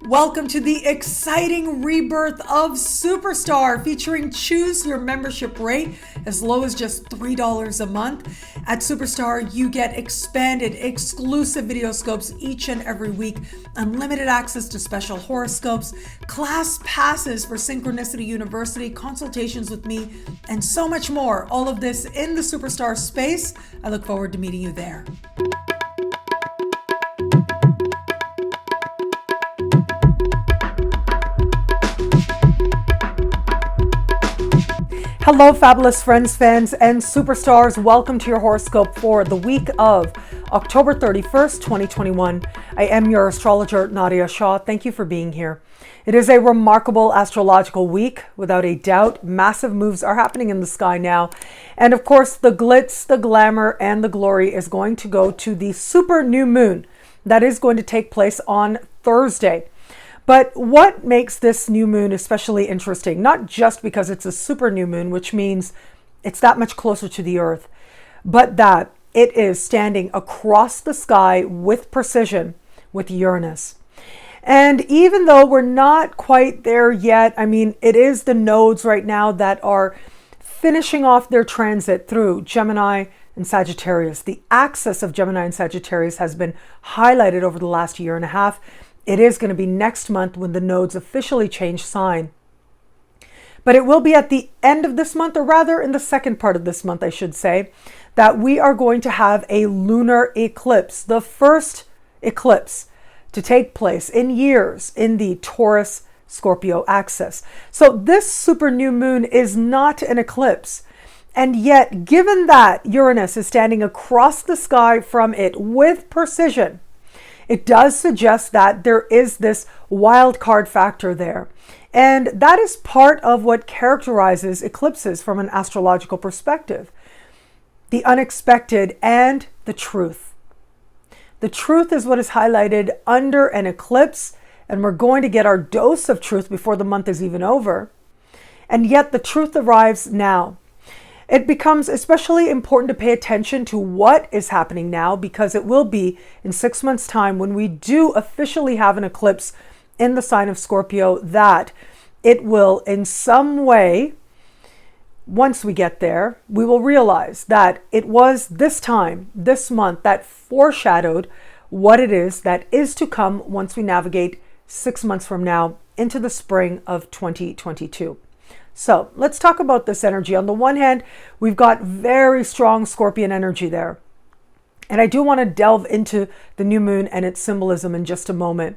Welcome to the exciting rebirth of Superstar, featuring choose your membership rate as low as just $3 a month. At Superstar, you get expanded, exclusive video scopes each and every week, unlimited access to special horoscopes, class passes for Synchronicity University, consultations with me, and so much more. All of this in the Superstar space. I look forward to meeting you there. Hello, fabulous friends, fans, and superstars. Welcome to your horoscope for the week of October 31st, 2021. I am your astrologer, Nadiya Shah. Thank you for being here. It is a remarkable astrological week, without a doubt. Massive moves are happening in the sky now. And of course, the glitz, the glamour, and the glory is going to go to the super new moon that is going to take place on Thursday. But what makes this new moon especially interesting? Not just because it's a super new moon, which means it's that much closer to the earth, but that it is standing across the sky with precision with Uranus. And even though we're not quite there yet, it is the nodes right now that are finishing off their transit through Gemini and Sagittarius. The axis of Gemini and Sagittarius has been highlighted over the last year and a half. It is going to be next month when the nodes officially change sign. But it will be at the end of this month, or rather in the second part of this month, I should say, that we are going to have a lunar eclipse, the first eclipse to take place in years in the Taurus-Scorpio axis. So this super new moon is not an eclipse. And yet, given that Uranus is standing across the sky from it with precision, it does suggest that there is this wild card factor there. And that is part of what characterizes eclipses from an astrological perspective. The unexpected and the truth. The truth is what is highlighted under an eclipse, and we're going to get our dose of truth before the month is even over. And yet the truth arrives now. It becomes especially important to pay attention to what is happening now, because it will be in 6 months' time when we do officially have an eclipse in the sign of Scorpio that it will in some way, once we get there, we will realize that it was this time, this month, that foreshadowed what it is that is to come once we navigate 6 months from now into the spring of 2022. So let's talk about this energy. On the one hand, we've got very strong Scorpion energy there. And I do want to delve into the new moon and its symbolism in just a moment.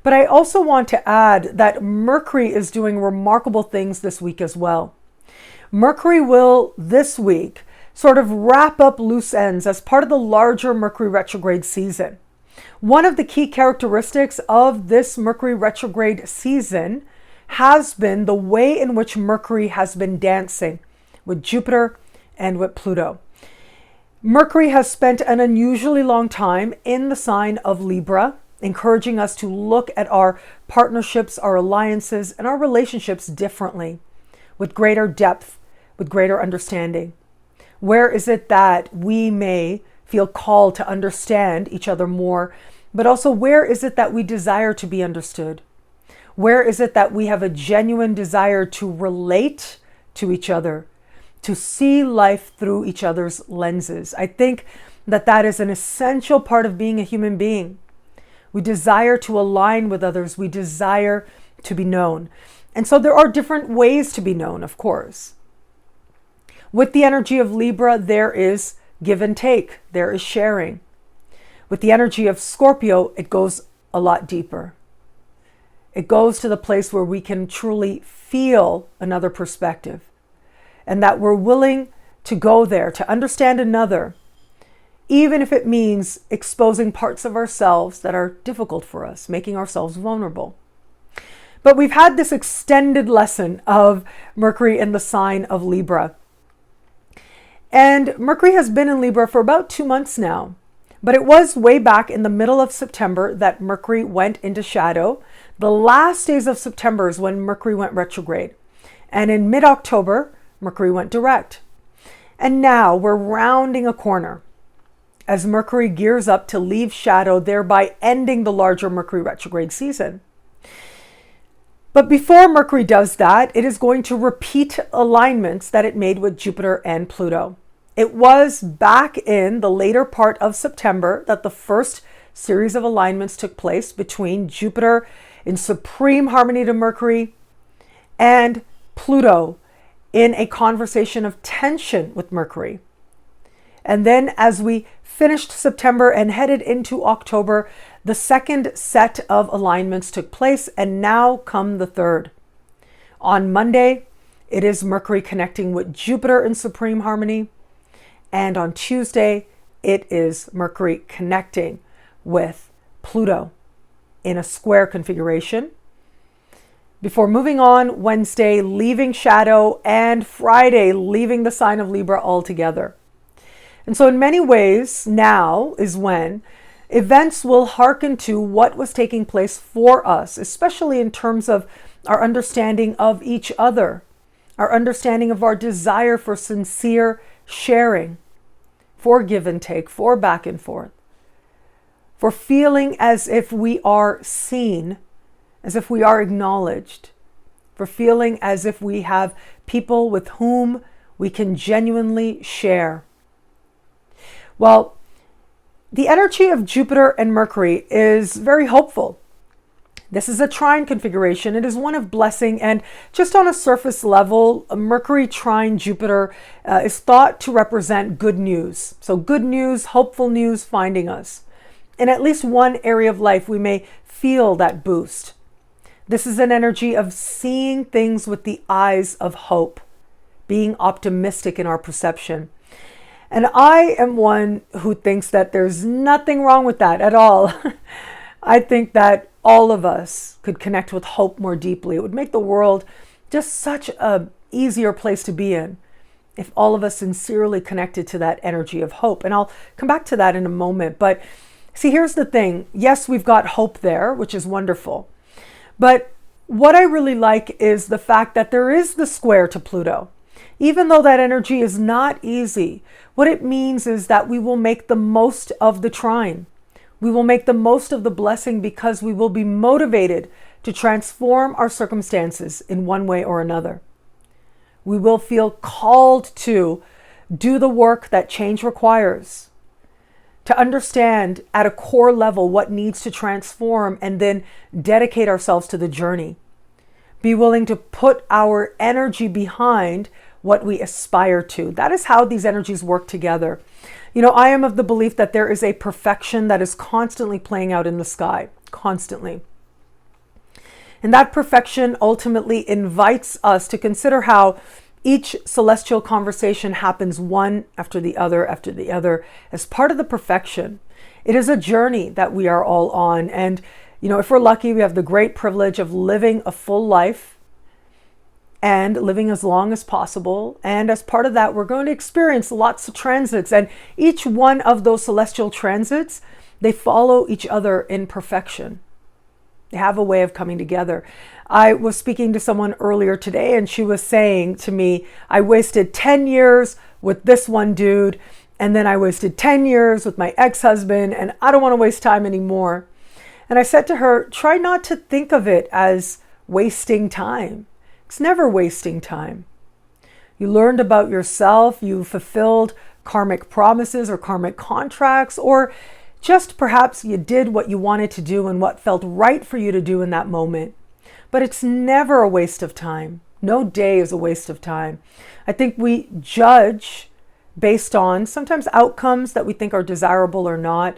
But I also want to add that Mercury is doing remarkable things this week as well. Mercury will this week sort of wrap up loose ends as part of the larger Mercury retrograde season. One of the key characteristics of this Mercury retrograde season has been the way in which Mercury has been dancing with Jupiter and with Pluto. Mercury has spent an unusually long time in the sign of Libra, encouraging us to look at our partnerships, our alliances, and our relationships differently, with greater depth, with greater understanding. Where is it that we may feel called to understand each other more, but also where is it that we desire to be understood? Where is it that we have a genuine desire to relate to each other, to see life through each other's lenses? I think that that is an essential part of being a human being. We desire to align with others. We desire to be known. And so there are different ways to be known, of course. With the energy of Libra, there is give and take. There is sharing. With the energy of Scorpio, it goes a lot deeper. It goes to the place where we can truly feel another perspective, and that we're willing to go there to understand another, even if it means exposing parts of ourselves that are difficult for us, making ourselves vulnerable. But we've had this extended lesson of Mercury in the sign of Libra. And Mercury has been in Libra for about 2 months now. But it was way back in the middle of September that Mercury went into shadow. The last days of September is when Mercury went retrograde. And in mid-October, Mercury went direct. And now we're rounding a corner as Mercury gears up to leave shadow, thereby ending the larger Mercury retrograde season. But before Mercury does that, it is going to repeat alignments that it made with Jupiter and Pluto. It was back in the later part of September that the first series of alignments took place between Jupiter in supreme harmony to Mercury and Pluto in a conversation of tension with Mercury. And then as we finished September and headed into October, the second set of alignments took place, and now come the third. On Monday, it is Mercury connecting with Jupiter in supreme harmony. And on Tuesday, it is Mercury connecting with Pluto in a square configuration. Before moving on, Wednesday leaving shadow, and Friday leaving the sign of Libra altogether. And so in many ways, now is when events will hearken to what was taking place for us, especially in terms of our understanding of each other, our understanding of our desire for sincere sharing, for give and take, for back and forth, for feeling as if we are seen, as if we are acknowledged, for feeling as if we have people with whom we can genuinely share. Well, the energy of Jupiter and Mercury is very hopeful. This is a trine configuration. It is one of blessing, and just on a surface level, a Mercury trine Jupiter is thought to represent good news. So good news, hopeful news finding us. In at least one area of life, we may feel that boost. This is an energy of seeing things with the eyes of hope, being optimistic in our perception. And I am one who thinks that there's nothing wrong with that at all. I think that all of us could connect with hope more deeply. It would make the world just such an easier place to be in if all of us sincerely connected to that energy of hope. And I'll come back to that in a moment. But see, here's the thing. Yes, we've got hope there, which is wonderful. But what I really like is the fact that there is the square to Pluto. Even though that energy is not easy, what it means is that we will make the most of the trine. We will make the most of the blessing because we will be motivated to transform our circumstances in one way or another. We will feel called to do the work that change requires, to understand at a core level what needs to transform, and then dedicate ourselves to the journey. Be willing to put our energy behind what we aspire to. That is how these energies work together. You know, I am of the belief that there is a perfection that is constantly playing out in the sky, constantly. And that perfection ultimately invites us to consider how each celestial conversation happens one after the other as part of the perfection. It is a journey that we are all on. And, you know, if we're lucky, we have the great privilege of living a full life and living as long as possible. And as part of that, we're going to experience lots of transits. And each one of those celestial transits, they follow each other in perfection. They have a way of coming together. I was speaking to someone earlier today, and she was saying to me, I wasted 10 years with this one dude, and then I wasted 10 years with my ex-husband, and I don't want to waste time anymore. And I said to her, try not to think of it as wasting time. It's never wasting time. You learned about yourself, you fulfilled karmic promises or karmic contracts, or just perhaps you did what you wanted to do and what felt right for you to do in that moment. But it's never a waste of time. No day is a waste of time. I think we judge based on sometimes outcomes that we think are desirable or not.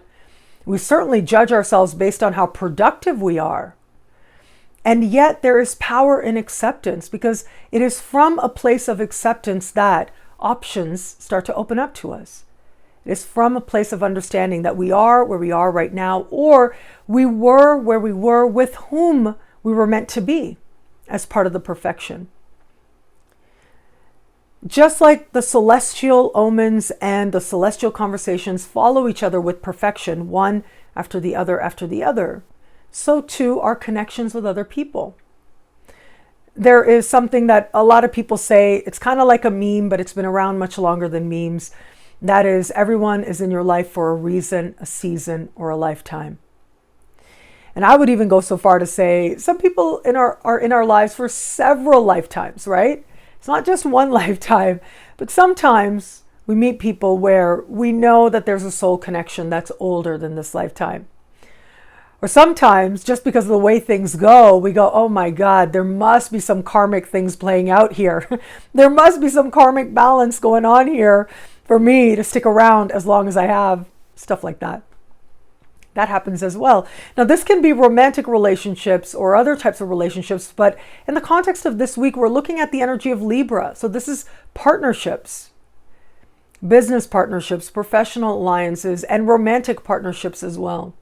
We certainly judge ourselves based on how productive we are. And yet there is power in acceptance, because it is from a place of acceptance that options start to open up to us. It is from a place of understanding that we are where we are right now, or we were where we were with whom we were meant to be as part of the perfection. Just like the celestial omens and the celestial conversations follow each other with perfection, one after the other, so too are connections with other people. There is something that a lot of people say, it's kind of like a meme, but it's been around much longer than memes. That is, everyone is in your life for a reason, a season, or a lifetime. And I would even go so far to say some people are in our lives for several lifetimes, right? It's not just one lifetime, but sometimes we meet people where we know that there's a soul connection that's older than this lifetime. Or sometimes, just because of the way things go, we go, oh my God, there must be some karmic things playing out here. There must be some karmic balance going on here for me to stick around as long as I have. Stuff like that. That happens as well. Now, this can be romantic relationships or other types of relationships, but in the context of this week, we're looking at the energy of Libra. So this is partnerships, business partnerships, professional alliances, and romantic partnerships as well.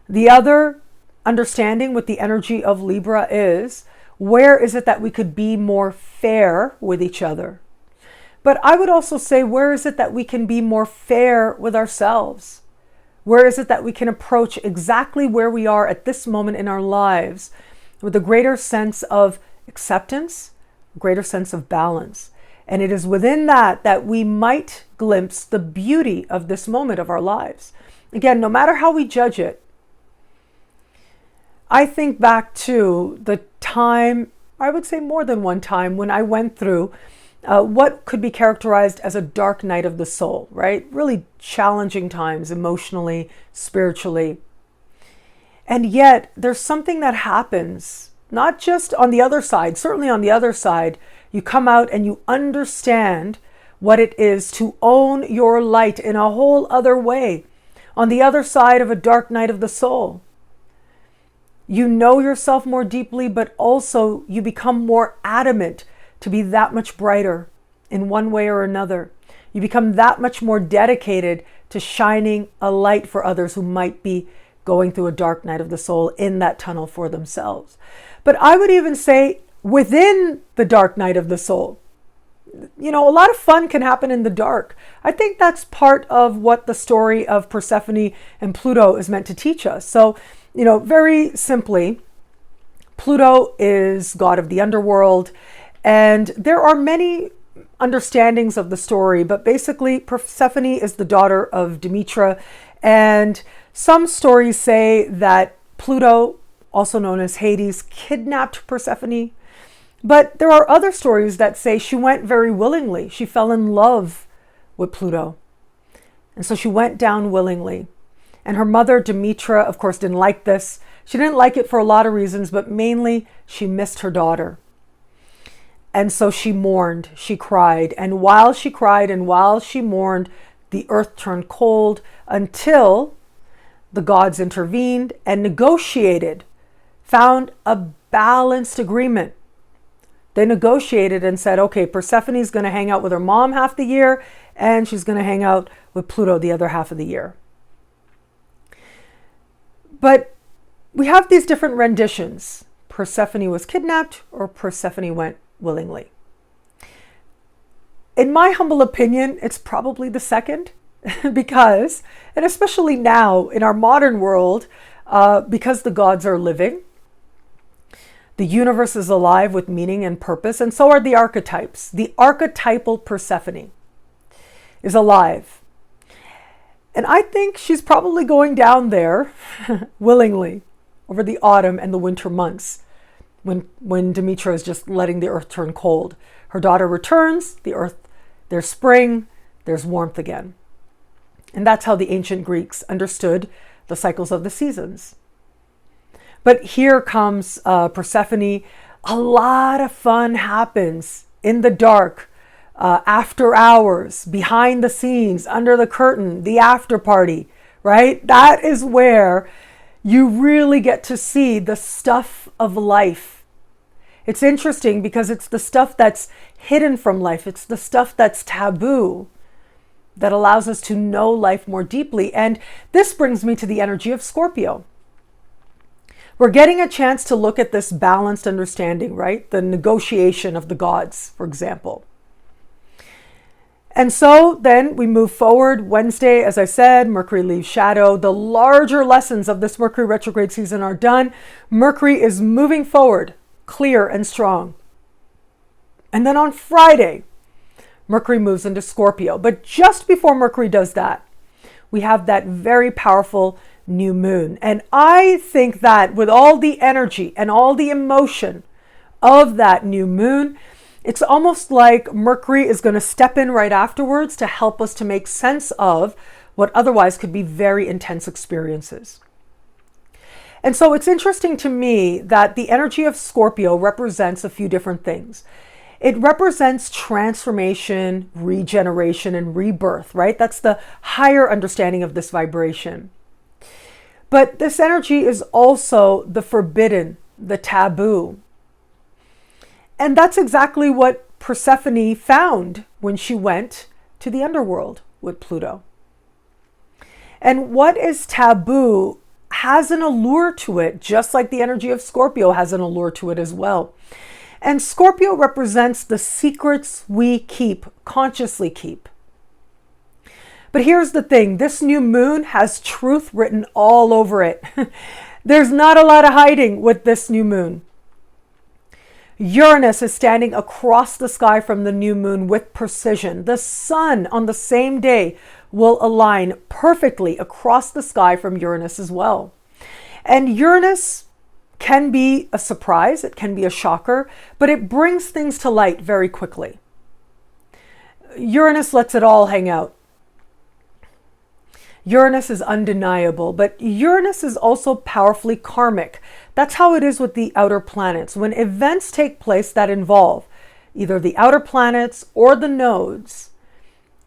The other understanding with the energy of Libra is, where is it that we could be more fair with each other? But I would also say, where is it that we can be more fair with ourselves? Where is it that we can approach exactly where we are at this moment in our lives with a greater sense of acceptance, a greater sense of balance? And it is within that that we might glimpse the beauty of this moment of our lives. Again, no matter how we judge it, I think back to the time, I would say more than one time, when I went through what could be characterized as a dark night of the soul, right? Really challenging times emotionally, spiritually. And yet there's something that happens, not just on the other side, certainly on the other side, you come out and you understand what it is to own your light in a whole other way, on the other side of a dark night of the soul. You know yourself more deeply, but also you become more adamant to be that much brighter in one way or another. You become that much more dedicated to shining a light for others who might be going through a dark night of the soul in that tunnel for themselves. But I would even say within the dark night of the soul, you know, a lot of fun can happen in the dark. I think that's part of what the story of Persephone and Pluto is meant to teach us. So, you know, very simply, Pluto is god of the underworld, and there are many understandings of the story, but basically Persephone is the daughter of Demeter, and some stories say that Pluto, also known as Hades, kidnapped Persephone. But there are other stories that say she went very willingly. She fell in love with Pluto. And so she went down willingly. And her mother, Demeter, of course, didn't like this. She didn't like it for a lot of reasons, but mainly she missed her daughter. And so she mourned, she cried. And while she cried and while she mourned, the earth turned cold until the gods intervened and negotiated, found a balanced agreement. They negotiated and said, okay, Persephone's going to hang out with her mom half the year, and she's going to hang out with Pluto the other half of the year. But we have these different renditions. Persephone was kidnapped, or Persephone went willingly. In my humble opinion, it's probably the second, because, and especially now in our modern world, because the gods are living, the universe is alive with meaning and purpose, and so are the archetypes. The archetypal Persephone is alive. And I think she's probably going down there willingly over the autumn and the winter months when Demeter is just letting the earth turn cold. Her daughter returns, the earth, there's spring, there's warmth again. And that's how the ancient Greeks understood the cycles of the seasons. But here comes Persephone. A lot of fun happens in the dark, after hours, behind the scenes, under the curtain, the after party, right? That is where you really get to see the stuff of life. It's interesting because it's the stuff that's hidden from life. It's the stuff that's taboo that allows us to know life more deeply. And this brings me to the energy of Scorpio. We're getting a chance to look at this balanced understanding, right? The negotiation of the gods, for example. And so then we move forward. Wednesday, as I said, Mercury leaves shadow. The larger lessons of this Mercury retrograde season are done. Mercury is moving forward, clear and strong. And then on Friday, Mercury moves into Scorpio. But just before Mercury does that, we have that very powerful new moon. And I think that with all the energy and all the emotion of that new moon, it's almost like Mercury is going to step in right afterwards to help us to make sense of what otherwise could be very intense experiences. And so it's interesting to me that the energy of Scorpio represents a few different things. It represents transformation, regeneration, and rebirth, right? That's the higher understanding of this vibration. But this energy is also the forbidden, the taboo. And that's exactly what Persephone found when she went to the underworld with Pluto. And what is taboo has an allure to it, just like the energy of Scorpio has an allure to it as well. And Scorpio represents the secrets we keep, consciously keep. But here's the thing, this new moon has truth written all over it. There's not a lot of hiding with this new moon. Uranus is standing across the sky from the new moon with precision. The sun on the same day will align perfectly across the sky from Uranus as well. And Uranus can be a surprise, it can be a shocker, but it brings things to light very quickly. Uranus lets it all hang out. Uranus is undeniable, but Uranus is also powerfully karmic. That's how it is with the outer planets. When events take place that involve either the outer planets or the nodes,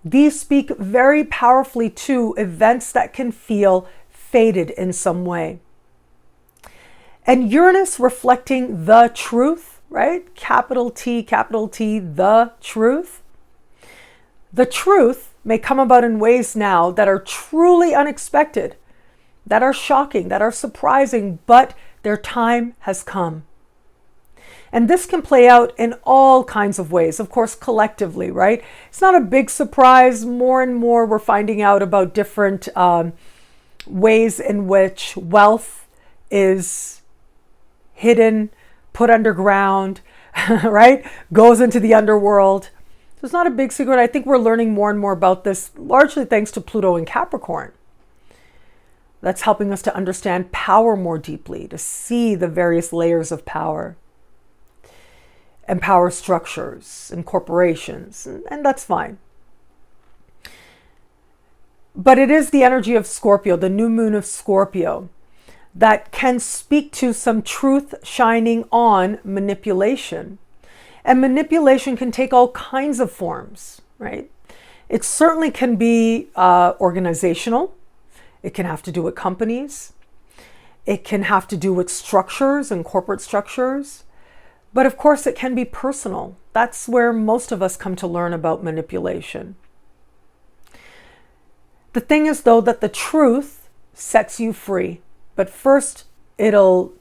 these speak very powerfully to events that can feel fated in some way. And Uranus reflecting the truth, right? Capital T, the truth. The truth may come about in ways now that are truly unexpected, that are shocking, that are surprising, but their time has come. And this can play out in all kinds of ways, of course, collectively, right? It's not a big surprise. More and more we're finding out about different ways in which wealth is hidden, put underground, right? Goes into the underworld. So it's not a big secret. I think we're learning more and more about this, largely thanks to Pluto in Capricorn. That's helping us to understand power more deeply, to see the various layers of power and power structures and corporations, and that's fine. But it is the energy of Scorpio, the new moon of Scorpio, that can speak to some truth shining on manipulation. And manipulation can take all kinds of forms, right? It certainly can be organizational. It can have to do with companies. It can have to do with structures and corporate structures. But of course, it can be personal. That's where most of us come to learn about manipulation. The thing is, though, that the truth sets you free. But first, it'll,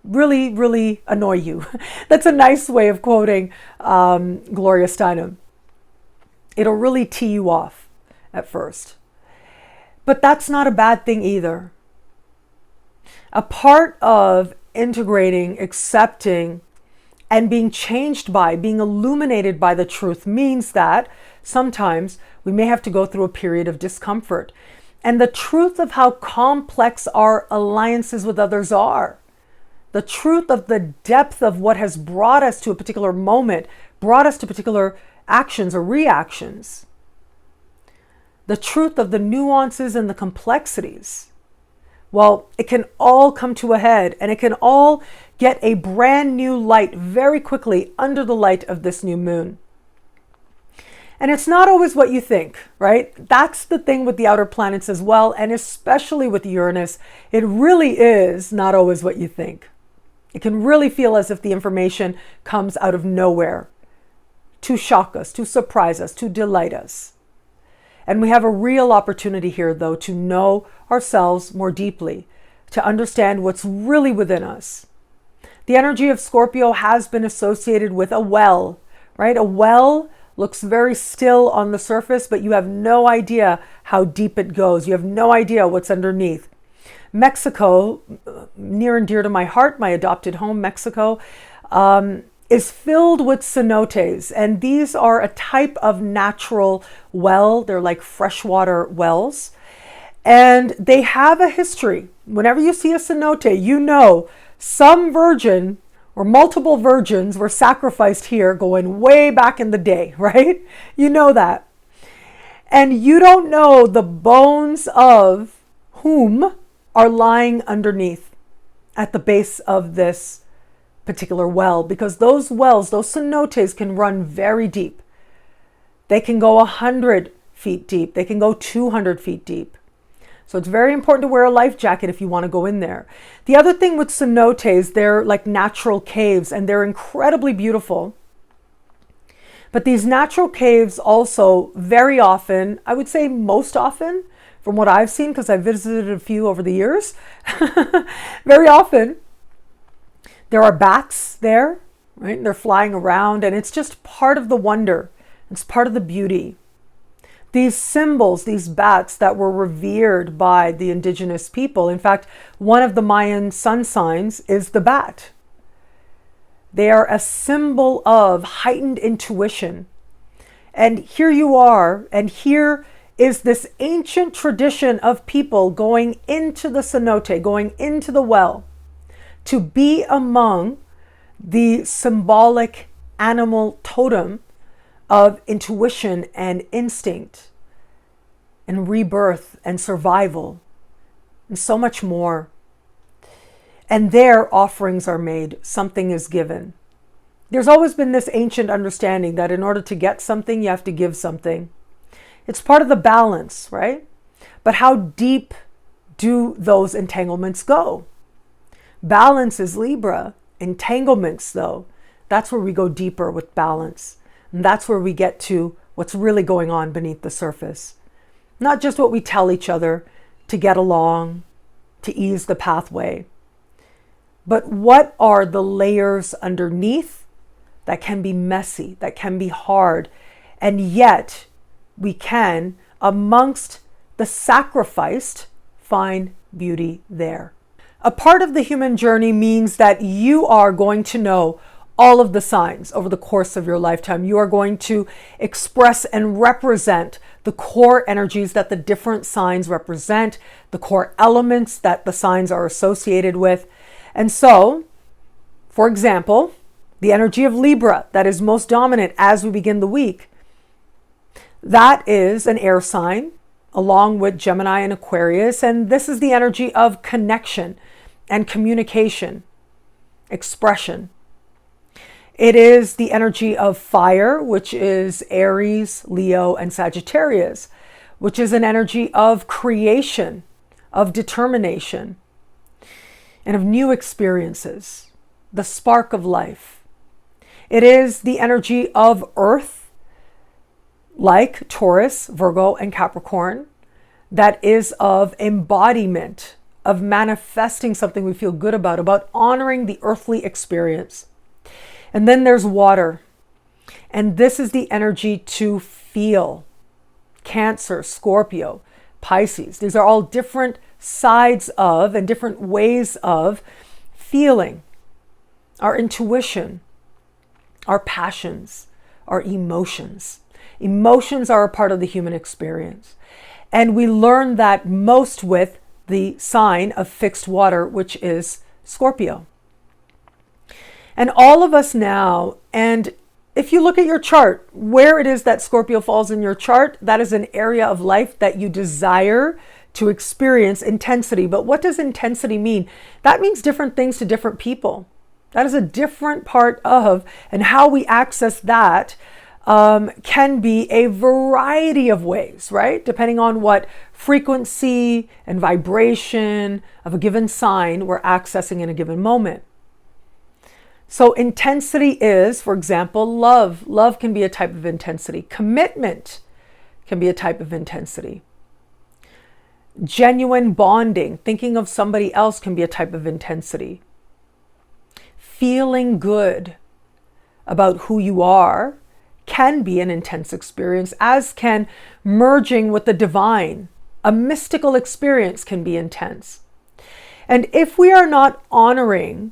really, really annoy you. That's a nice way of quoting Gloria Steinem. It'll really tee you off at first. But that's not a bad thing either. A part of integrating, accepting, and being changed by, being illuminated by the truth means that sometimes we may have to go through a period of discomfort. And the truth of how complex our alliances with others are, the truth of the depth of what has brought us to a particular moment, brought us to particular actions or reactions, the truth of the nuances and the complexities, well, it can all come to a head and it can all get a brand new light very quickly under the light of this new moon. And it's not always what you think, right? That's the thing with the outer planets as well, and especially with Uranus, it really is not always what you think. It can really feel as if the information comes out of nowhere to shock us, to surprise us, to delight us. And we have a real opportunity here, though, to know ourselves more deeply, to understand what's really within us. The energy of Scorpio has been associated with a well, right? A well looks very still on the surface, but you have no idea how deep it goes. You have no idea what's underneath. Mexico, near and dear to my heart, my adopted home, Mexico, is filled with cenotes. And these are a type of natural well. They're like freshwater wells. And they have a history. Whenever you see a cenote, you know some virgin or multiple virgins were sacrificed here going way back in the day, right? You know that. And you don't know the bones of whom are lying underneath at the base of this particular well, because those wells, those cenotes, can run very deep. They can go 100 feet deep. They can go 200 feet deep. So it's very important to wear a life jacket if you want to go in there. The other thing with cenotes, they're like natural caves and they're incredibly beautiful. But these natural caves also very often, I would say most often, from what I've seen, because I've visited a few over the years, very often there are bats there, right? They're flying around and it's just part of the wonder. It's part of the beauty. These symbols, these bats that were revered by the indigenous people. In fact, one of the Mayan sun signs is the bat. They are a symbol of heightened intuition. And here you are, and here is this ancient tradition of people going into the cenote, going into the well, to be among the symbolic animal totem of intuition and instinct and rebirth and survival and so much more. And there offerings are made, something is given. There's always been this ancient understanding that in order to get something, you have to give something. It's part of the balance, right? But how deep do those entanglements go? Balance is Libra. Entanglements, though, that's where we go deeper with balance. And that's where we get to what's really going on beneath the surface. Not just what we tell each other to get along, to ease the pathway, but what are the layers underneath that can be messy, that can be hard, and yet we can, amongst the sacrificed, find beauty there. A part of the human journey means that you are going to know all of the signs over the course of your lifetime. You are going to express and represent the core energies that the different signs represent, the core elements that the signs are associated with. And so, for example, the energy of Libra that is most dominant as we begin the week, that is an air sign along with Gemini and Aquarius. And this is the energy of connection and communication, expression. It is the energy of fire, which is Aries, Leo, and Sagittarius, which is an energy of creation, of determination, and of new experiences, the spark of life. It is the energy of Earth, like Taurus, Virgo, and Capricorn, that is of embodiment, of manifesting something we feel good about honoring the earthly experience. And then there's water. And this is the energy to feel. Cancer, Scorpio, Pisces. These are all different sides of and different ways of feeling. Our intuition, our passions, our emotions. Emotions are a part of the human experience. And we learn that most with the sign of fixed water, which is Scorpio. And all of us now, and if you look at your chart, where it is that Scorpio falls in your chart, that is an area of life that you desire to experience intensity. But what does intensity mean? That means different things to different people. That is a different part of, and how we access that can be a variety of ways, right? Depending on what frequency and vibration of a given sign we're accessing in a given moment. So intensity is, for example, love. Love can be a type of intensity. Commitment can be a type of intensity. Genuine bonding, thinking of somebody else, can be a type of intensity. Feeling good about who you are can be an intense experience, as can merging with the divine. A mystical experience can be intense. And if we are not honoring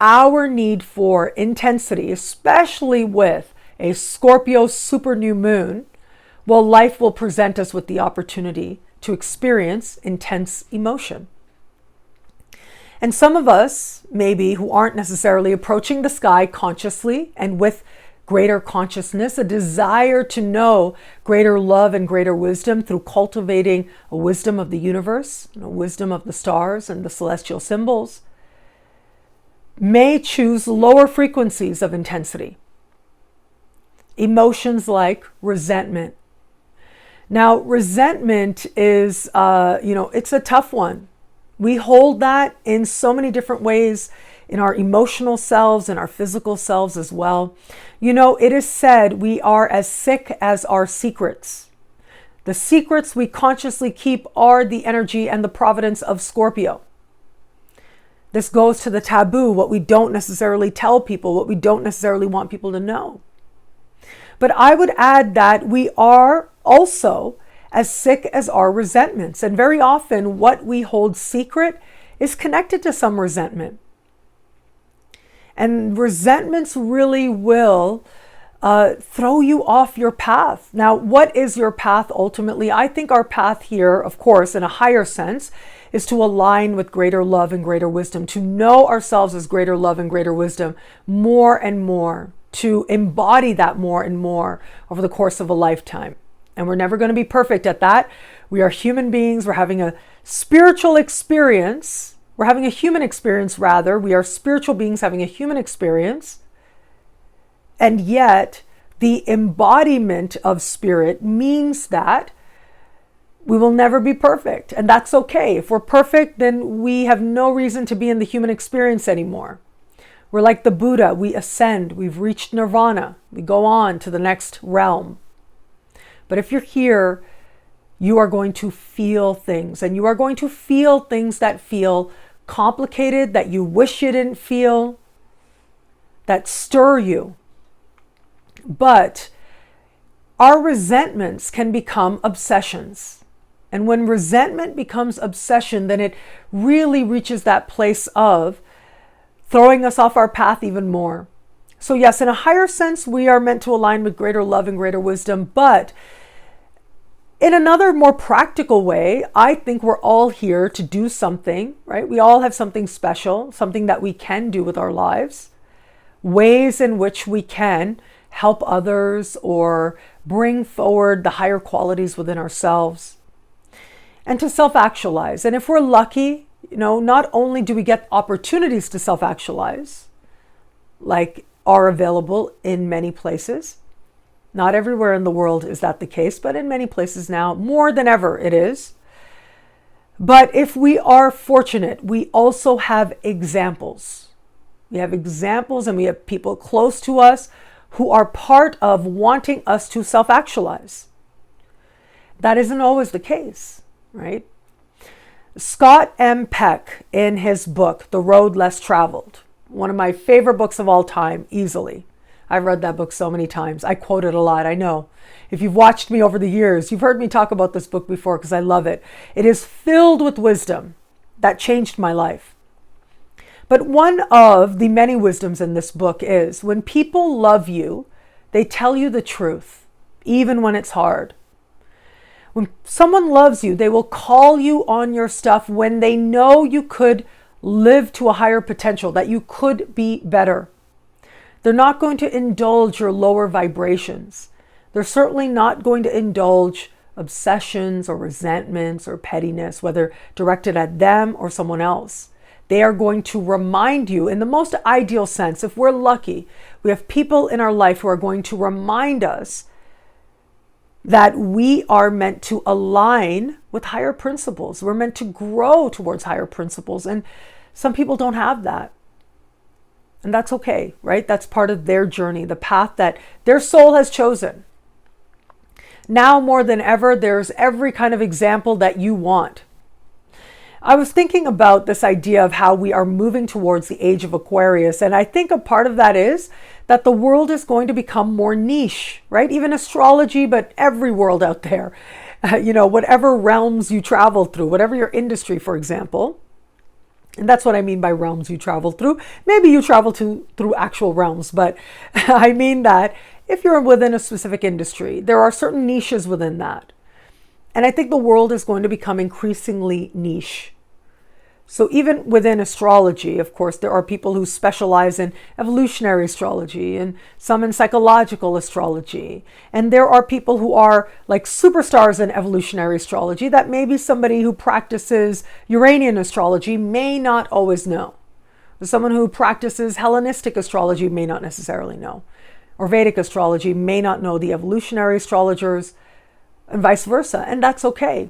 our need for intensity, especially with a Scorpio super new moon, well, life will present us with the opportunity to experience intense emotion. And some of us, maybe, who aren't necessarily approaching the sky consciously and with greater consciousness, a desire to know greater love and greater wisdom through cultivating a wisdom of the universe, a wisdom of the stars and the celestial symbols, may choose lower frequencies of intensity. Emotions like resentment. Now, resentment is, it's a tough one. We hold that in so many different ways in our emotional selves and our physical selves as well. It is said we are as sick as our secrets. The secrets we consciously keep are the energy and the providence of Scorpio. This goes to the taboo, what we don't necessarily tell people, what we don't necessarily want people to know. But I would add that we are also as sick as our resentments. And very often what we hold secret is connected to some resentment. And resentments really will throw you off your path. Now, what is your path ultimately? I think our path here, of course, in a higher sense, is to align with greater love and greater wisdom, to know ourselves as greater love and greater wisdom more and more, to embody that more and more over the course of a lifetime. And we're never going to be perfect at that. We are human beings. We're having a spiritual experience. We're having a human experience, rather. We are spiritual beings having a human experience. And yet, the embodiment of spirit means that we will never be perfect. And that's okay. If we're perfect, then we have no reason to be in the human experience anymore. We're like the Buddha. We ascend. We've reached nirvana. We go on to the next realm. But if you're here, you are going to feel things, and you are going to feel things that feel complicated, that you wish you didn't feel, that stir you. But our resentments can become obsessions. And when resentment becomes obsession, then it really reaches that place of throwing us off our path even more. So yes, in a higher sense, we are meant to align with greater love and greater wisdom. But in another more practical way, I think we're all here to do something, right? We all have something special, something that we can do with our lives, ways in which we can help others or bring forward the higher qualities within ourselves, and to self-actualize. And if we're lucky, not only do we get opportunities to self-actualize, like are available in many places. Not everywhere in the world is that the case, but in many places now, more than ever it is. But if we are fortunate, we also have examples. We have examples, and we have people close to us who are part of wanting us to self-actualize. That isn't always the case, right? Scott M. Peck, in his book, The Road Less Traveled, one of my favorite books of all time, easily. I've read that book so many times. I quote it a lot, I know. If you've watched me over the years, you've heard me talk about this book before because I love it. It is filled with wisdom that changed my life. But one of the many wisdoms in this book is when people love you, they tell you the truth, even when it's hard. When someone loves you, they will call you on your stuff when they know you could live to a higher potential, that you could be better. They're not going to indulge your lower vibrations. They're certainly not going to indulge obsessions or resentments or pettiness, whether directed at them or someone else. They are going to remind you, in the most ideal sense, if we're lucky, we have people in our life who are going to remind us that we are meant to align with higher principles. We're meant to grow towards higher principles. And some people don't have that. And that's okay, right? That's part of their journey, the path that their soul has chosen. Now more than ever, there's every kind of example that you want. I was thinking about this idea of how we are moving towards the age of Aquarius. And I think a part of that is that the world is going to become more niche, right? Even astrology, but every world out there, whatever realms you travel through, whatever your industry, for example. And that's what I mean by realms you travel through. Maybe you travel through actual realms, but I mean that if you're within a specific industry, there are certain niches within that. And I think the world is going to become increasingly niche. So even within astrology, of course, there are people who specialize in evolutionary astrology and some in psychological astrology. And there are people who are like superstars in evolutionary astrology that maybe somebody who practices Uranian astrology may not always know. Someone who practices Hellenistic astrology may not necessarily know. Or Vedic astrology may not know the evolutionary astrologers, and vice versa. And that's okay.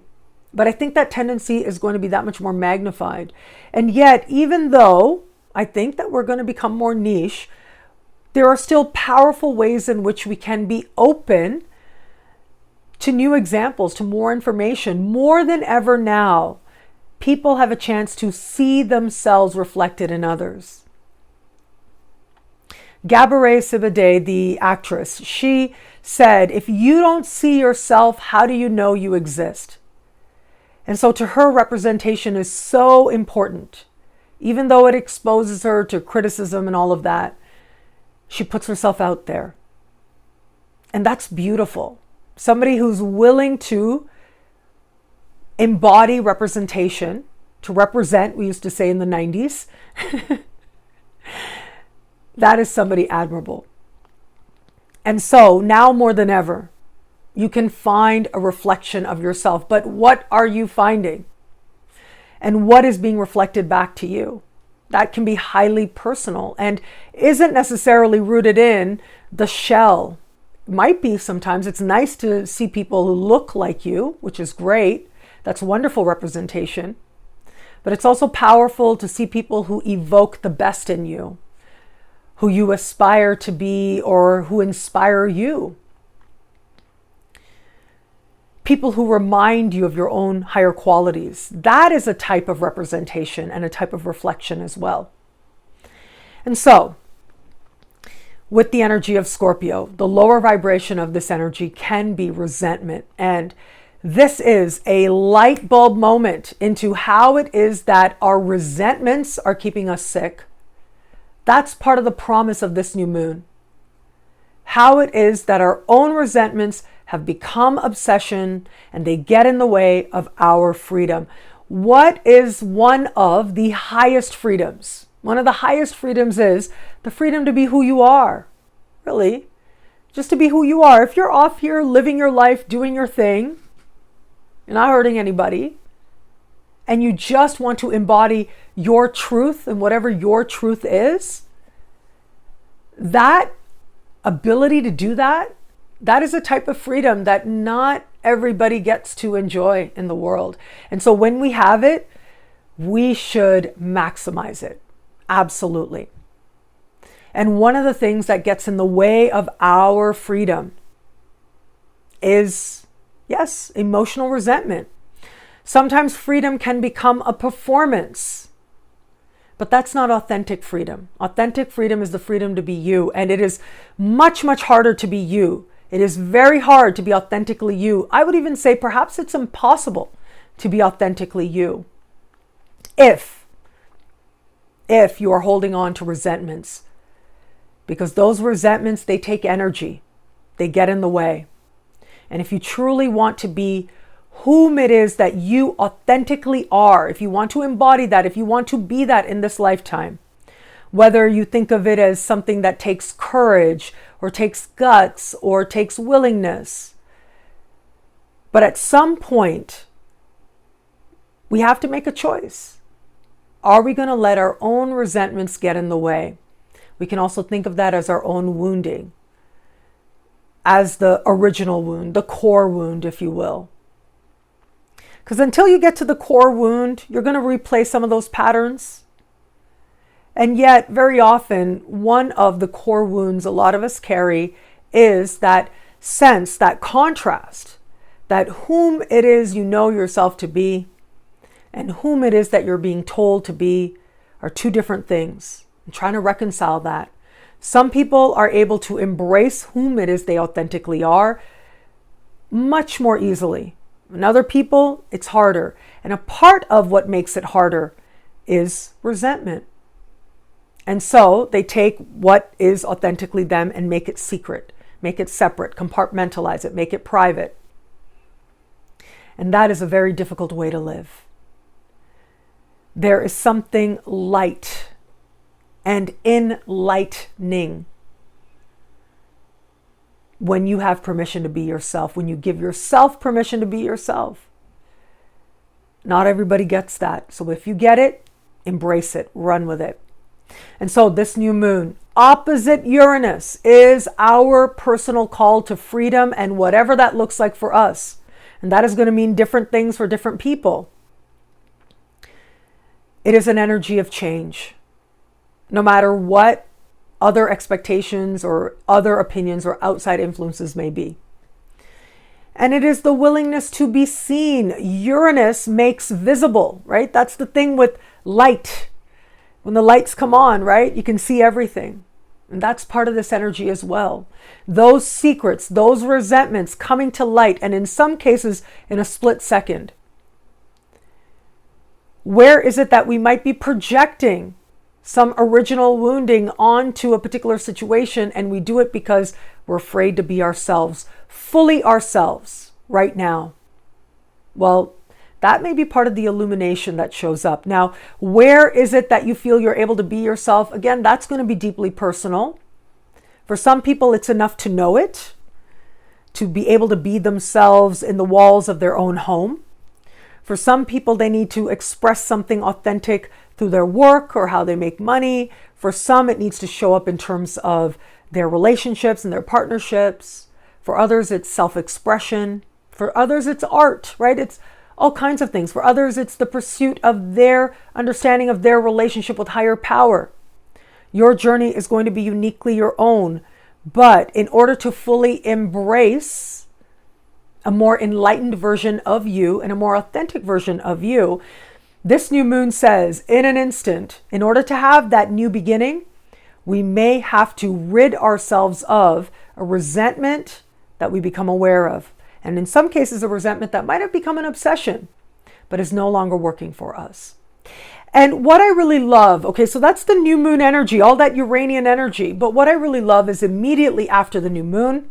But I think that tendency is going to be that much more magnified. And yet, even though I think that we're going to become more niche, there are still powerful ways in which we can be open to new examples, to more information. More than ever now, people have a chance to see themselves reflected in others. Gabourey Sidibe, the actress, she said, if you don't see yourself, how do you know you exist? And so to her, representation is so important. Even though it exposes her to criticism and all of that, she puts herself out there. And that's beautiful. Somebody who's willing to embody representation, to represent, we used to say in the 90s, that is somebody admirable. And so now more than ever, you can find a reflection of yourself. But what are you finding? And what is being reflected back to you? That can be highly personal and isn't necessarily rooted in the shell. Might be sometimes. It's nice to see people who look like you, which is great. That's wonderful representation. But it's also powerful to see people who evoke the best in you, who you aspire to be or who inspire you. People who remind you of your own higher qualities. That is a type of representation and a type of reflection as well. And so, with the energy of Scorpio, the lower vibration of this energy can be resentment. And this is a light bulb moment into how it is that our resentments are keeping us sick. That's part of the promise of this new moon. How it is that our own resentments have become obsession and they get in the way of our freedom. What is one of the highest freedoms? One of the highest freedoms is the freedom to be who you are. Really, just to be who you are. If you're off here living your life, doing your thing, you're not hurting anybody, and you just want to embody your truth and whatever your truth is, that ability to do that, that is a type of freedom that not everybody gets to enjoy in the world. And so when we have it, we should maximize it. Absolutely. And one of the things that gets in the way of our freedom is, yes, emotional resentment. Sometimes freedom can become a performance, but that's not authentic freedom. Authentic freedom is the freedom to be you, and it is much, much harder to be you. It is very hard to be authentically you. I would even say perhaps it's impossible to be authentically you if you are holding on to resentments, because those resentments, they take energy. They get in the way. And if you truly want to be whom it is that you authentically are, if you want to embody that, if you want to be that in this lifetime, whether you think of it as something that takes courage or takes guts or takes willingness, but at some point, we have to make a choice. Are we going to let our own resentments get in the way? We can also think of that as our own wounding, as the original wound, the core wound, if you will. Because until you get to the core wound, you're going to replay some of those patterns. And yet, very often, one of the core wounds a lot of us carry is that sense, that contrast, that whom it is you know yourself to be and whom it is that you're being told to be are two different things. I'm trying to reconcile that. Some people are able to embrace whom it is they authentically are much more easily. And other people, it's harder. And a part of what makes it harder is resentment. And so they take what is authentically them and make it secret, make it separate, compartmentalize it, make it private. And that is a very difficult way to live. There is something light and enlightening when you have permission to be yourself, when you give yourself permission to be yourself. Not everybody gets that. So if you get it, embrace it, run with it. And so this new moon, opposite Uranus, is our personal call to freedom and whatever that looks like for us. And that is going to mean different things for different people. It is an energy of change. No matter what other expectations or other opinions or outside influences may be. And it is the willingness to be seen. Uranus makes visible, right? That's the thing with light. When the lights come on, right, you can see everything. And that's part of this energy as well. Those secrets, those resentments coming to light, and in some cases, in a split second. Where is it that we might be projecting some original wounding onto a particular situation, and we do it because we're afraid to be ourselves, fully ourselves right now? Well, that may be part of the illumination that shows up. Now, where is it that you feel you're able to be yourself? Again, that's going to be deeply personal. For some people, it's enough to know it, to be able to be themselves in the walls of their own home. For some people, they need to express something authentic through their work or how they make money. For some, it needs to show up in terms of their relationships and their partnerships. For others, it's self-expression. For others, it's art, right? It's all kinds of things. For others, it's the pursuit of their understanding of their relationship with higher power. Your journey is going to be uniquely your own. But in order to fully embrace a more enlightened version of you and a more authentic version of you, this new moon says, in an instant, in order to have that new beginning, we may have to rid ourselves of a resentment that we become aware of. And in some cases, a resentment that might have become an obsession, but is no longer working for us. And what I really love, okay, so that's the new moon energy, all that Uranian energy. But what I really love is immediately after the new moon,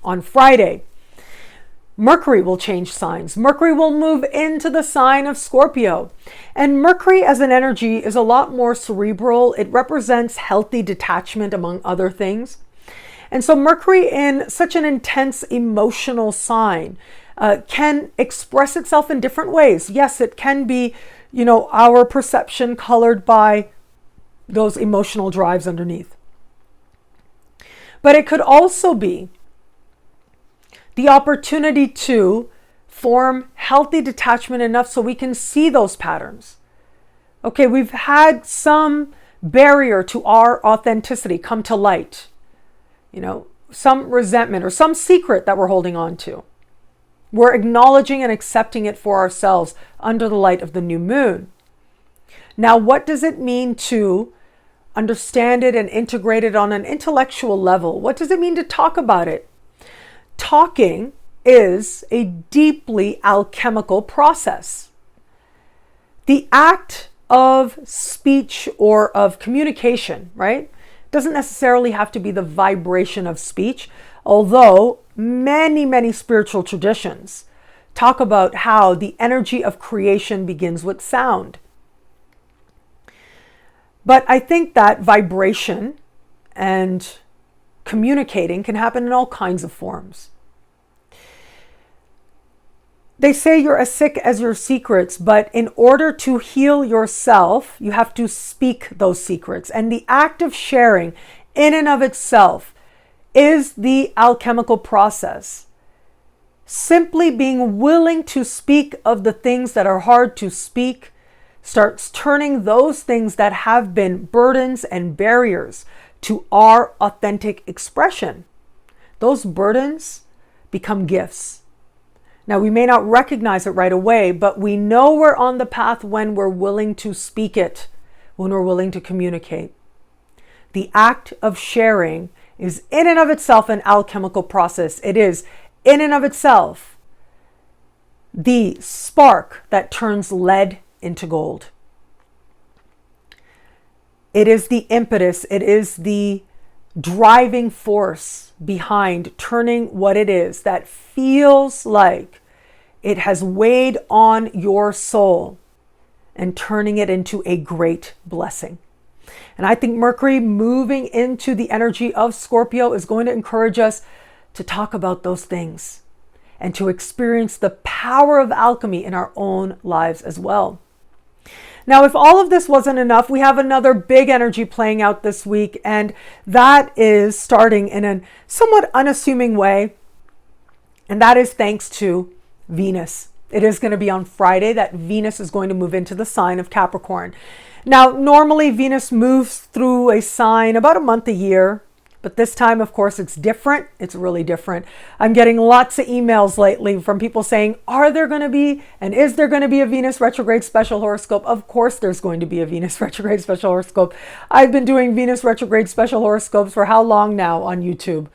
on Friday, Mercury will change signs. Mercury will move into the sign of Scorpio. And Mercury as an energy is a lot more cerebral. It represents healthy detachment, among other things. And so Mercury in such an intense emotional sign can express itself in different ways. Yes, it can be, our perception colored by those emotional drives underneath. But it could also be the opportunity to form healthy detachment enough so we can see those patterns. Okay, we've had some barrier to our authenticity come to light. Some resentment or some secret that we're holding on to. We're acknowledging and accepting it for ourselves under the light of the new moon. Now, what does it mean to understand it and integrate it on an intellectual level? What does it mean to talk about it? Talking is a deeply alchemical process. The act of speech or of communication, right? Doesn't necessarily have to be the vibration of speech, although many, many spiritual traditions talk about how the energy of creation begins with sound. But I think that vibration and communicating can happen in all kinds of forms. They say you're as sick as your secrets, but in order to heal yourself, you have to speak those secrets. And the act of sharing in and of itself is the alchemical process. Simply being willing to speak of the things that are hard to speak starts turning those things that have been burdens and barriers to our authentic expression. Those burdens become gifts. Now, we may not recognize it right away, but we know we're on the path when we're willing to speak it, when we're willing to communicate. The act of sharing is in and of itself an alchemical process. It is in and of itself the spark that turns lead into gold. It is the impetus, it is the driving force behind turning what it is that feels like it has weighed on your soul and turning it into a great blessing. And I think Mercury moving into the energy of Scorpio is going to encourage us to talk about those things and to experience the power of alchemy in our own lives as well. Now, if all of this wasn't enough, we have another big energy playing out this week, and that is starting in a somewhat unassuming way, and that is thanks to Venus. It is going to be on Friday that Venus is going to move into the sign of Capricorn. Now, normally Venus moves through a sign about a month a year, but this time, of course, it's different. It's really different. I'm getting lots of emails lately from people saying, are there going to be, and is there going to be a Venus retrograde special horoscope? Of course, there's going to be a Venus retrograde special horoscope. I've been doing Venus retrograde special horoscopes for how long now on YouTube?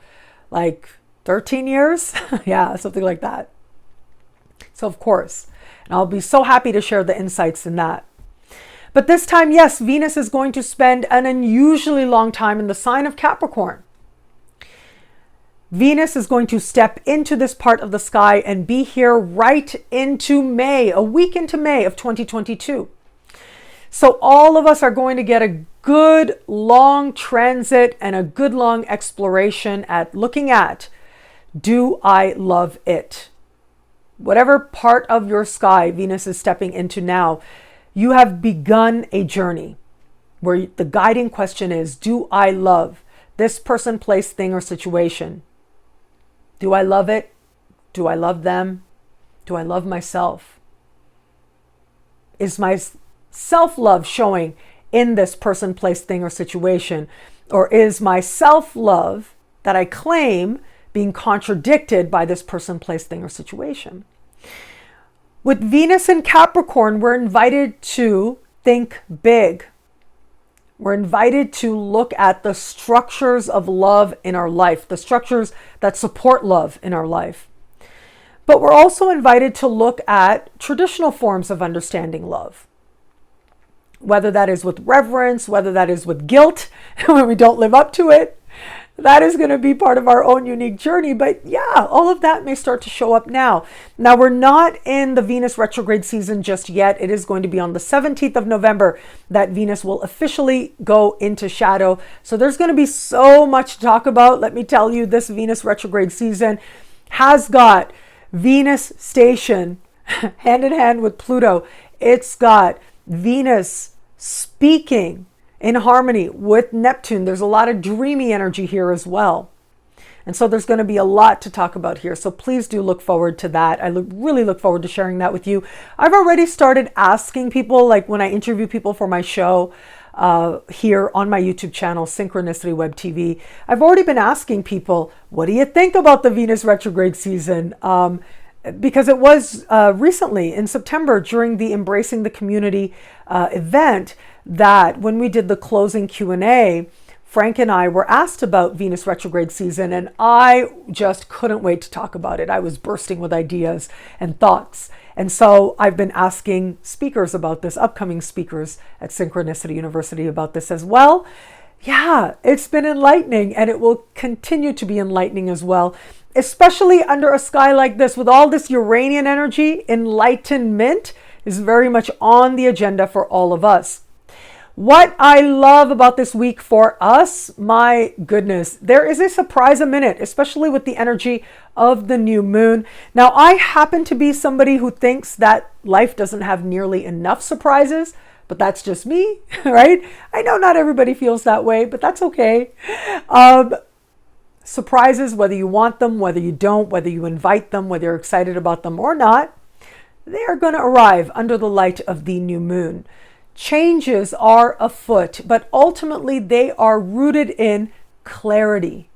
Like 13 years? Yeah, something like that. So of course, and I'll be so happy to share the insights in that. But this time, yes, Venus is going to spend an unusually long time in the sign of Capricorn. Venus is going to step into this part of the sky and be here right into May, a week into May of 2022. So all of us are going to get a good long transit and a good long exploration at looking at, do I love it? Whatever part of your sky Venus is stepping into now, you have begun a journey where the guiding question is, do I love this person, place, thing, or situation? Do I love it? Do I love them? Do I love myself? Is my self-love showing in this person, place, thing, or situation? Or is my self-love that I claim being contradicted by this person, place, thing, or situation? With Venus in Capricorn, we're invited to think big. We're invited to look at the structures of love in our life, the structures that support love in our life. But we're also invited to look at traditional forms of understanding love, whether that is with reverence, whether that is with guilt when we don't live up to it. That is going to be part of our own unique journey. But yeah, all of that may start to show up now. Now, we're not in the Venus retrograde season just yet. It is going to be on the 17th of November that Venus will officially go into shadow. So there's going to be so much to talk about. Let me tell you, this Venus retrograde season has got Venus station hand in hand with Pluto. It's got Venus speaking in harmony with Neptune. There's a lot of dreamy energy here as well. And so there's going to be a lot to talk about here. So please do look forward to that. I really look forward to sharing that with you. I've already started asking people, like when I interview people for my show here on my YouTube channel, Synchronicity Web TV, I've already been asking people, what do you think about the Venus retrograde season? Because it was recently in September during the Embracing the Community event that when we did the closing Q&A, Frank and I were asked about Venus retrograde season, and I just couldn't wait to talk about it. I was bursting with ideas and thoughts. And so I've been asking speakers about this, upcoming speakers at Synchronicity University about this as well. Yeah, it's been enlightening, and it will continue to be enlightening as well, especially under a sky like this with all this Uranian energy. Enlightenment is very much on the agenda for all of us. What I love about this week for us, my goodness, there is a surprise a minute, especially with the energy of the new moon. Now, I happen to be somebody who thinks that life doesn't have nearly enough surprises, but that's just me, right? I know not everybody feels that way, but that's okay. Surprises, whether you want them, whether you don't, whether you invite them, whether you're excited about them or not, they are going to arrive under the light of the new moon. Changes are afoot, but ultimately they are rooted in clarity.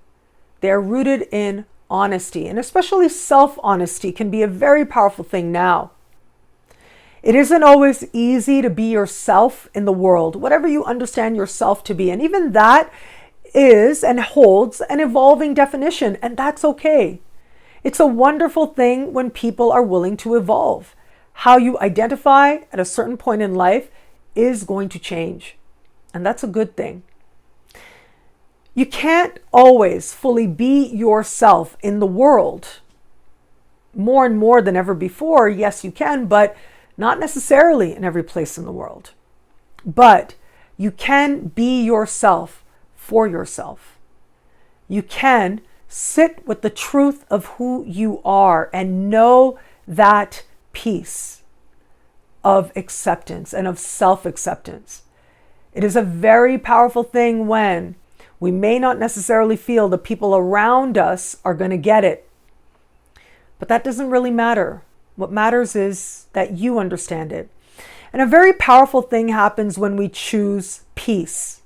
They're rooted in honesty, and especially self-honesty can be a very powerful thing now. It isn't always easy to be yourself in the world, whatever you understand yourself to be. And even that is and holds an evolving definition, and that's okay. It's a wonderful thing when people are willing to evolve. How you identify at a certain point in life is going to change, and that's a good thing. You can't always fully be yourself in the world, more and more than ever before. Yes, you can, but not necessarily in every place in the world. But you can be yourself for yourself. You can sit with the truth of who you are and know that peace of acceptance and of self-acceptance. It is a very powerful thing when we may not necessarily feel the people around us are going to get it. But that doesn't really matter. What matters is that you understand it. And a very powerful thing happens when we choose peace.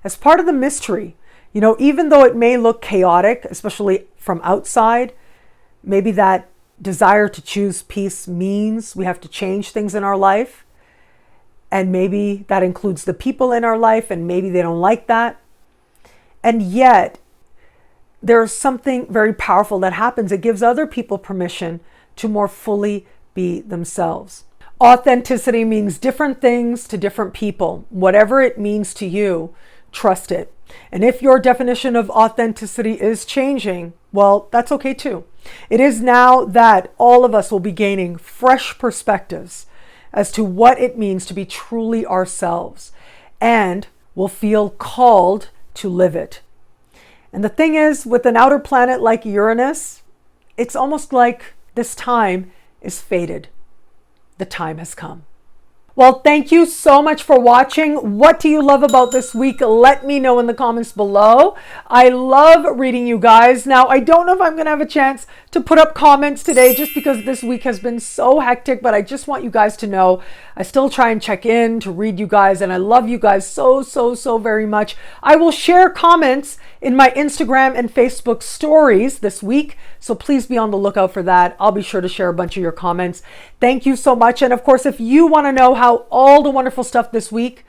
As part of the mystery, even though it may look chaotic, especially from outside, maybe that desire to choose peace means we have to change things in our life. And maybe that includes the people in our life, and maybe they don't like that. And yet, there's something very powerful that happens. It gives other people permission to more fully be themselves. Authenticity means different things to different people. Whatever it means to you, trust it. And if your definition of authenticity is changing, well, that's okay too. It is now that all of us will be gaining fresh perspectives as to what it means to be truly ourselves, and will feel called to live it. And the thing is, with an outer planet like Uranus, it's almost like this time is fated. The time has come. Well, thank you so much for watching. What do you love about this week? Let me know in the comments below. I love reading you guys. Now, I don't know if I'm going to have a chance to put up comments today just because this week has been so hectic, but I just want you guys to know I still try and check in to read you guys, and I love you guys so very much. I will share comments in my Instagram and Facebook stories this week, so please be on the lookout for that. I'll be sure to share a bunch of your comments. Thank you so much. And of course, if you want to know how all the wonderful stuff this week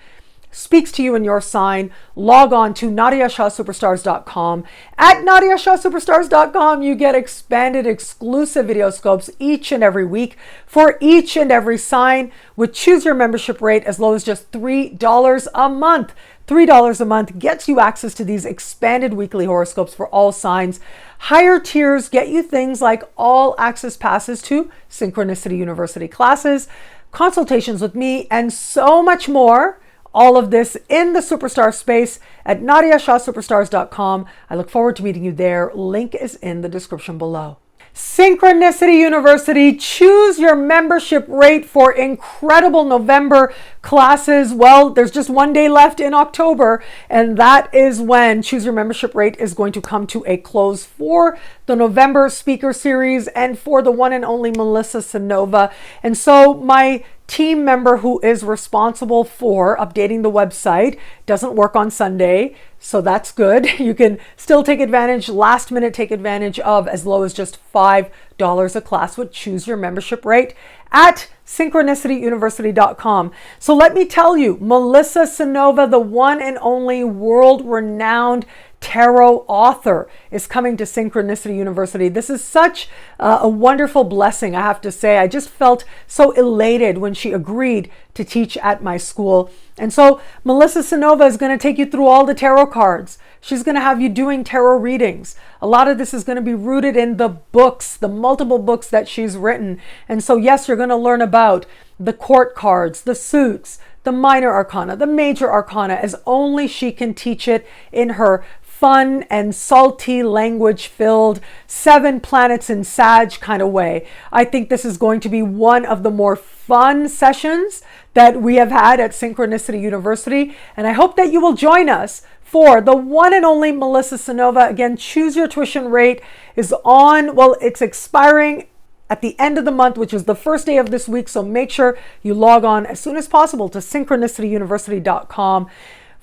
speaks to you in your sign, log on to NadiyaShahSuperstars.com. At NadiyaShahSuperstars.com, you get expanded exclusive video scopes each and every week for each and every sign, with choose your membership rate as low as just $3 a month. $3 a month gets you access to these expanded weekly horoscopes for all signs. Higher tiers get you things like all access passes to Synchronicity University classes, consultations with me, and so much more. All of this in the superstar space at NadiyaShahSuperstars.com. I look forward to meeting you there. Link is in the description below. Synchronicity University, choose your membership rate for incredible November classes. Well, there's just one day left in October, and that is when choose your membership rate is going to come to a close for the November speaker series and for the one and only Melissa CYNOVA. And so my team member who is responsible for updating the website doesn't work on Sunday, so that's good. You can still take advantage, last minute take advantage of as low as just $5 a class with choose your membership rate at synchronicityuniversity.com. So let me tell you, Melissa CYNOVA, the one and only world-renowned tarot author, is coming to Synchronicity University. This is such a wonderful blessing, I have to say. I just felt so elated when she agreed to teach at my school. And so Melissa CYNOVA is going to take you through all the tarot cards. She's going to have you doing tarot readings. A lot of this is going to be rooted in the books, the multiple books that she's written. And so yes, you're going to learn about the court cards, the suits, the minor arcana, the major arcana, as only she can teach it in her fun and salty language-filled 7 planets in Sag kind of way. I think this is going to be one of the more fun sessions that we have had at Synchronicity University, and I hope that you will join us for the one and only Melissa CYNOVA. Again, choose your tuition rate is on, well, it's expiring at the end of the month, which is the first day of this week, so make sure you log on as soon as possible to synchronicityuniversity.com.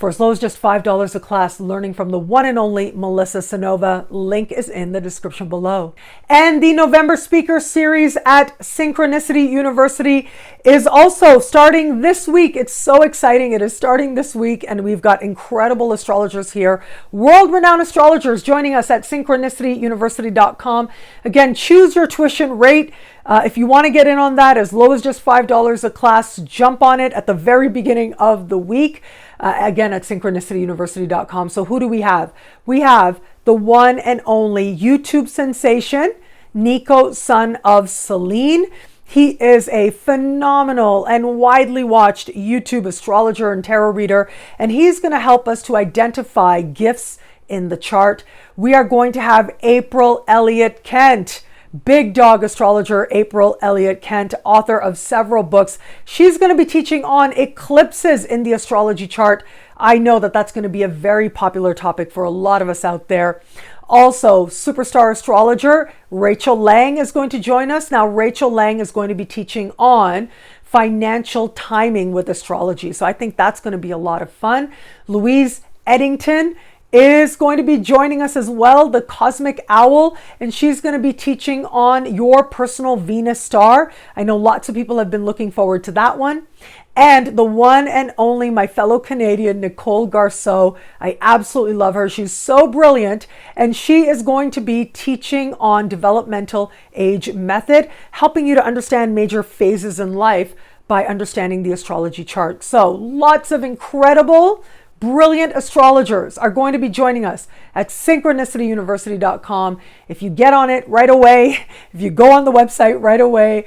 for as low as just $5 a class, learning from the one and only Melissa CYNOVA. Link is in the description below. And the November speaker series at Synchronicity University is also starting this week. It's so exciting. It is starting this week, and we've got incredible astrologers here, world-renowned astrologers joining us at synchronicityuniversity.com. Again, choose your tuition rate. If you want to get in on that, as low as just $5 a class, jump on it at the very beginning of the week. Again, at synchronicityuniversity.com. So who do we have? We have the one and only YouTube sensation, Nico, son of Celine. He is a phenomenal and widely watched YouTube astrologer and tarot reader, and he's going to help us to identify gifts in the chart. We are going to have April Elliott Kent, big dog astrologer April Elliott Kent, author of several books. She's going to be teaching on eclipses in the astrology chart. I know that that's going to be a very popular topic for a lot of us out there. Also, superstar astrologer Rachel Lang is going to join us. Now, Rachel Lang is going to be teaching on financial timing with astrology. So I think that's going to be a lot of fun. Louise Eddington is going to be joining us as well, the Cosmic Owl, and she's going to be teaching on your personal Venus star. I know lots of people have been looking forward to that one. And the one and only, my fellow Canadian, Nicole Garceau. I absolutely love her. She's so brilliant. And she is going to be teaching on developmental age method, helping you to understand major phases in life by understanding the astrology chart. So lots of incredible, brilliant astrologers are going to be joining us at synchronicityuniversity.com. If you get on it right away, if you go on the website right away,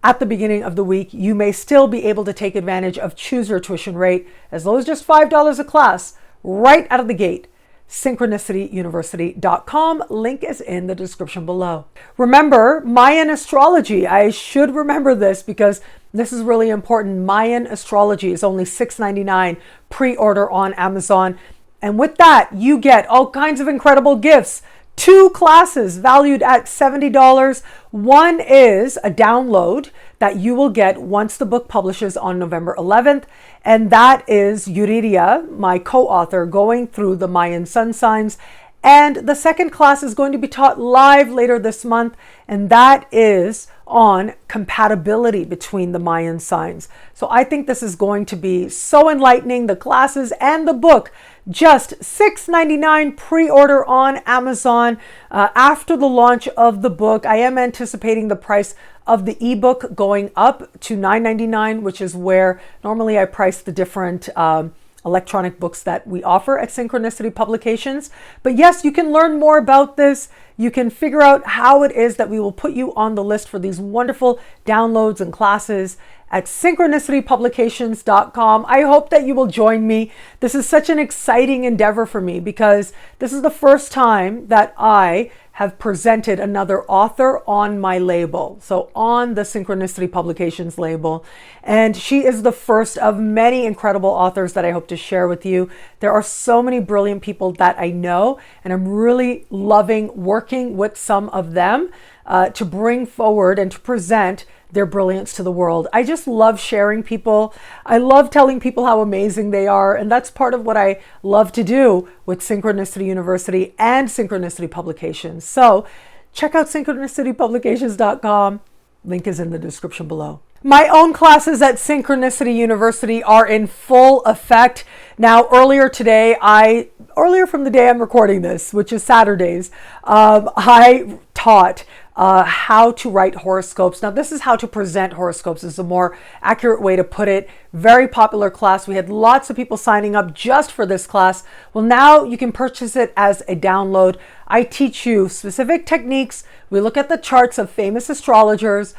at the beginning of the week, you may still be able to take advantage of choose your tuition rate as low as just $5 a class right out of the gate. synchronicityuniversity.com. Link is in the description below. Remember, Mayan astrology. I should remember this because this is really important. Mayan astrology is only $6.99 pre-order on Amazon. And with that, you get all kinds of incredible gifts. 2 classes valued at $70. One is a download that you will get once the book publishes on November 11th. And that is Nadiya, my co-author, going through the Mayan sun signs. And the second class is going to be taught live later this month. And that is on compatibility between the Mayan signs. So I think this is going to be so enlightening, the classes and the book. Just $6.99 pre-order on Amazon. After the launch of the book, I am anticipating the price of the ebook going up to $9.99, which is where normally I price the different electronic books that we offer at Synchronicity Publications. But yes, you can learn more about this. You can figure out how it is that we will put you on the list for these wonderful downloads and classes at synchronicitypublications.com. I hope that you will join me. This is such an exciting endeavor for me because this is the first time that I have presented another author on my label. So on the Synchronicity Publications label. And she is the first of many incredible authors that I hope to share with you. There are so many brilliant people that I know, and I'm really loving working with some of them to bring forward and to present their brilliance to the world. I just love sharing people. I love telling people how amazing they are. And that's part of what I love to do with Synchronicity University and Synchronicity Publications. So check out synchronicitypublications.com. Link is in the description below. My own classes at Synchronicity University are in full effect. Now, earlier from the day I'm recording this, which is Saturdays, I taught how to write horoscopes. Now, this is how to present horoscopes is a more accurate way to put it. Very popular class. We had lots of people signing up just for this class. Well, now you can purchase it as a download. I teach you specific techniques. We look at the charts of famous astrologers.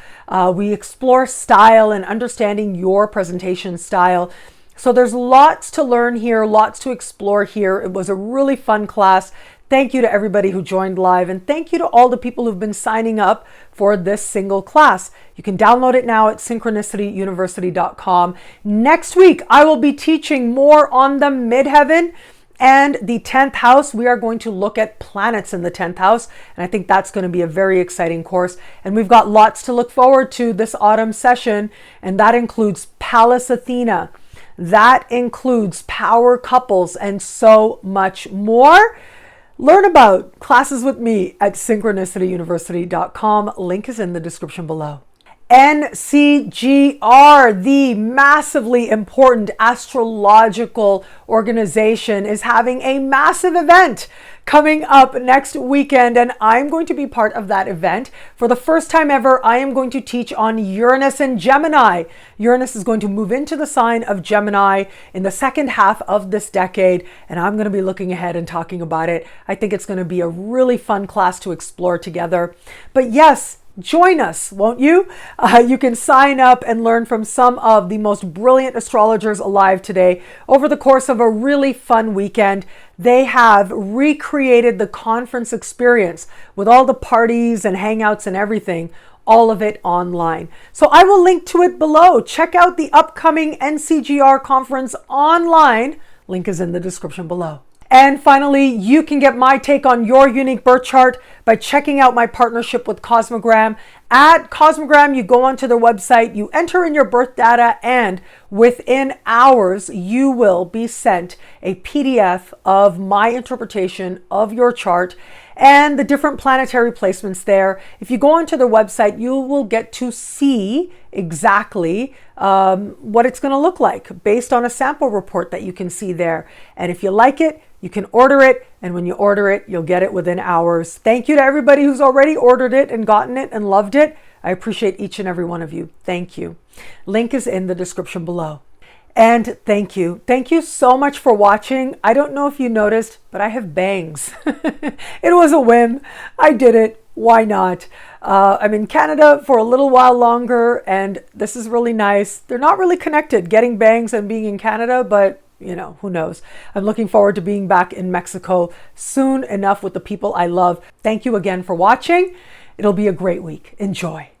We explore style and understanding your presentation style. So there's lots to learn here, lots to explore here. It was a really fun class. Thank you to everybody who joined live, and thank you to all the people who've been signing up for this single class. You can download it now at synchronicityuniversity.com. Next week, I will be teaching more on the midheaven and the 10th house. We are going to look at planets in the 10th house, and I think that's going to be a very exciting course. And we've got lots to look forward to this autumn session, and that includes Pallas-Athena. That includes power couples and so much more. Learn about classes with me at synchronicityuniversity.com. Link is in the description below. NCGR, the massively important astrological organization, is having a massive event coming up next weekend, and I'm going to be part of that event. For the first time ever, I am going to teach on Uranus and Gemini. Uranus is going to move into the sign of Gemini in the second half of this decade, and I'm going to be looking ahead and talking about it. I think it's going to be a really fun class to explore together. But yes, join us, won't you? You can sign up and learn from some of the most brilliant astrologers alive today over the course of a really fun weekend. They have recreated the conference experience with all the parties and hangouts and everything, all of it online. So I will link to it below. Check out the upcoming NCGR conference online. Link is in the description below. And finally, you can get my take on your unique birth chart by checking out my partnership with Cosmogram. At Cosmogram, you go onto their website, you enter in your birth data, and within hours, you will be sent a PDF of my interpretation of your chart and the different planetary placements there. If you go onto their website, you will get to see exactly what it's going to look like based on a sample report that you can see there. And if you like it, you can order it, and when you order it, you'll get it within hours. Thank you to everybody who's already ordered it and gotten it and loved it. I appreciate each and every one of you. Thank you. Link is in the description below. And thank you. Thank you so much for watching. I don't know if you noticed, but I have bangs. It was a whim. I did it. Why not? I'm in Canada for a little while longer, and this is really nice. They're not really connected, getting bangs and being in Canada, but you know, who knows? I'm looking forward to being back in Mexico soon enough with the people I love. Thank you again for watching. It'll be a great week. Enjoy.